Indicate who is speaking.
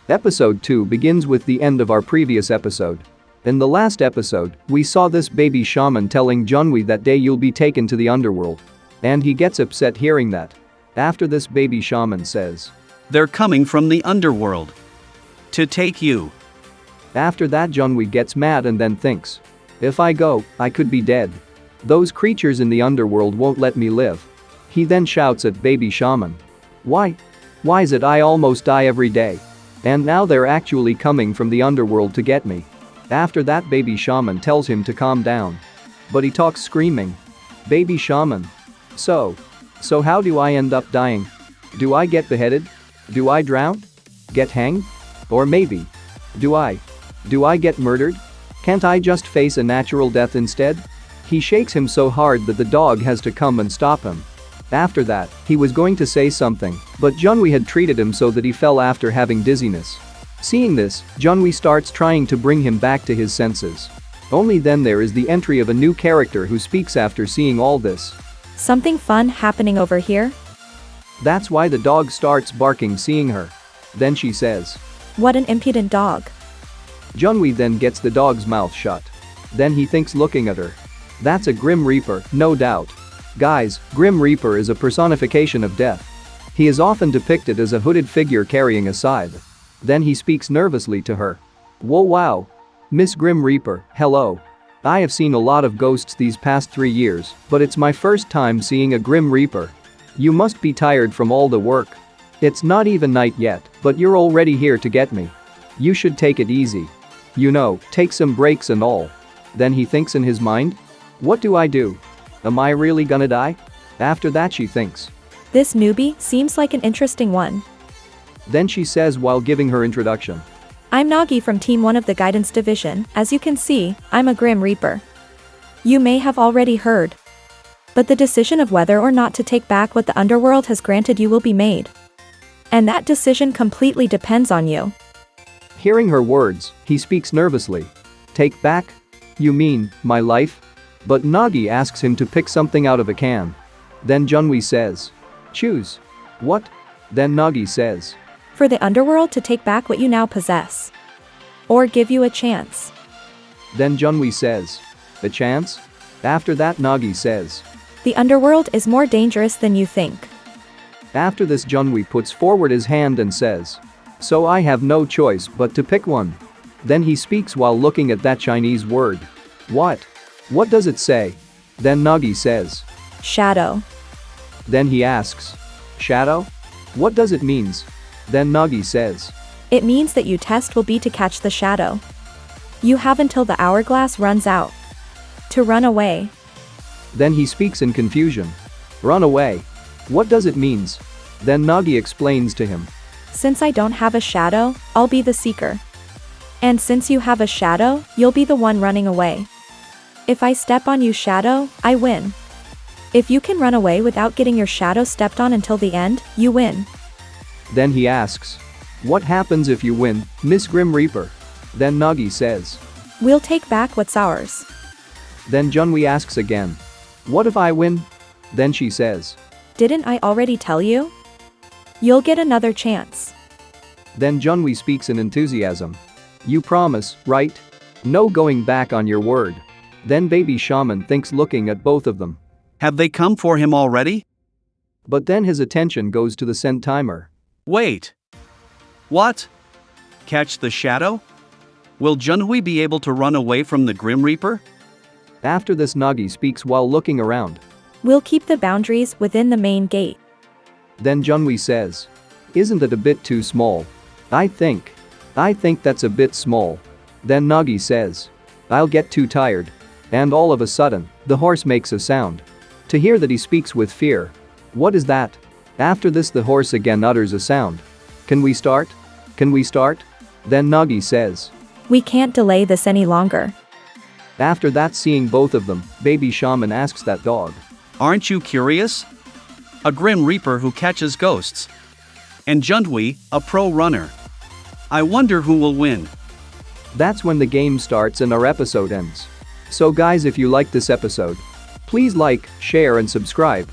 Speaker 1: Episode 2 begins with the end of our previous episode. In the last episode, we saw this baby shaman telling Junhwi that day you'll be taken to the underworld. And he gets upset hearing that. After this, baby shaman says,
Speaker 2: "They're coming from the underworld to take you."
Speaker 1: After that, Junhwi gets mad and then thinks, if I go, I could be dead. Those creatures in the underworld won't let me live. He then shouts at baby shaman, Why is it I almost die every day? And now they're actually coming from the underworld to get me. After that, baby shaman tells him to calm down. But he talks screaming, Baby shaman. So how do I end up dying? Do I get beheaded? Do I drown? Get hanged? Or maybe, do I get murdered? Can't I just face a natural death instead? He shakes him so hard that the dog has to come and stop him. After that, he was going to say something, but Junhwi had treated him so that he fell after having dizziness. Seeing this, Junhwi starts trying to bring him back to his senses. Only then there is the entry of a new character who speaks after seeing all this.
Speaker 3: Something fun happening over here?
Speaker 1: That's why the dog starts barking seeing her. Then she says,
Speaker 3: What an impudent dog.
Speaker 1: Junhwi then gets the dog's mouth shut. Then he thinks looking at her. That's a Grim Reaper, no doubt. Guys, Grim Reaper is a personification of death. He is often depicted as a hooded figure carrying a scythe. Then he speaks nervously to her. Whoa, wow. Miss Grim Reaper, hello. I have seen a lot of ghosts these past 3 years, but it's my first time seeing a Grim Reaper. You must be tired from all the work. It's not even night yet, but you're already here to get me. You should take it easy. You know, take some breaks and all. Then he thinks in his mind, what do I do? Am I really gonna die? After that, she thinks,
Speaker 3: This newbie seems like an interesting one.
Speaker 1: Then she says while giving her introduction,
Speaker 3: I'm Nagi from Team 1 of the Guidance Division. As you can see, I'm a Grim Reaper. You may have already heard. But the decision of whether or not to take back what the underworld has granted you will be made. And that decision completely depends on you.
Speaker 1: Hearing her words, he speaks nervously. Take back? You mean, my life? But Nagi asks him to pick something out of a can. Then Junhwi says, choose. What? Then Nagi says,
Speaker 3: For the underworld to take back what you now possess. Or give you a chance.
Speaker 1: Then Junhwi says, a chance? After that, Nagi says,
Speaker 3: The underworld is more dangerous than you think.
Speaker 1: After this, Junhwi puts forward his hand and says, so I have no choice but to pick one. Then he speaks while looking at that Chinese word. What? What does it say? Then Nagi says,
Speaker 3: Shadow.
Speaker 1: Then he asks, shadow? What does it means? Then Nagi says,
Speaker 3: It means that your test will be to catch the shadow. You have until the hourglass runs out. To run away.
Speaker 1: Then he speaks in confusion. Run away. What does it means? Then Nagi explains to him.
Speaker 3: Since I don't have a shadow, I'll be the seeker. And since you have a shadow, you'll be the one running away. If I step on you, shadow, I win. If you can run away without getting your shadow stepped on until the end, you win.
Speaker 1: Then he asks, what happens if you win, Miss Grim Reaper? Then Nagi says,
Speaker 3: We'll take back what's ours.
Speaker 1: Then Junhwi asks again, what if I win? Then she says,
Speaker 3: Didn't I already tell you? You'll get another chance.
Speaker 1: Then Junhwi speaks in enthusiasm. You promise, right? No going back on your word. Then baby shaman thinks looking at both of them.
Speaker 2: Have they come for him already?
Speaker 1: But then his attention goes to the scent timer.
Speaker 2: Wait. What? Catch the shadow? Will Junhwi be able to run away from the Grim Reaper?
Speaker 1: After this, Nagi speaks while looking around.
Speaker 3: We'll keep the boundaries within the main gate.
Speaker 1: Then Junhwi says, isn't it a bit too small? I think that's a bit small. Then Nagi says, I'll get too tired. And all of a sudden, the horse makes a sound. To hear that, he speaks with fear. What is that? After this, the horse again utters a sound. Can we start? Can we start? Then Nagi says,
Speaker 3: We can't delay this any longer.
Speaker 1: After that, seeing both of them, baby shaman asks that dog,
Speaker 2: Aren't you curious? A Grim Reaper who catches ghosts. And Junhwi, a pro runner. I wonder who will win.
Speaker 1: That's when the game starts and our episode ends. So guys, if you liked this episode, please like, share and subscribe.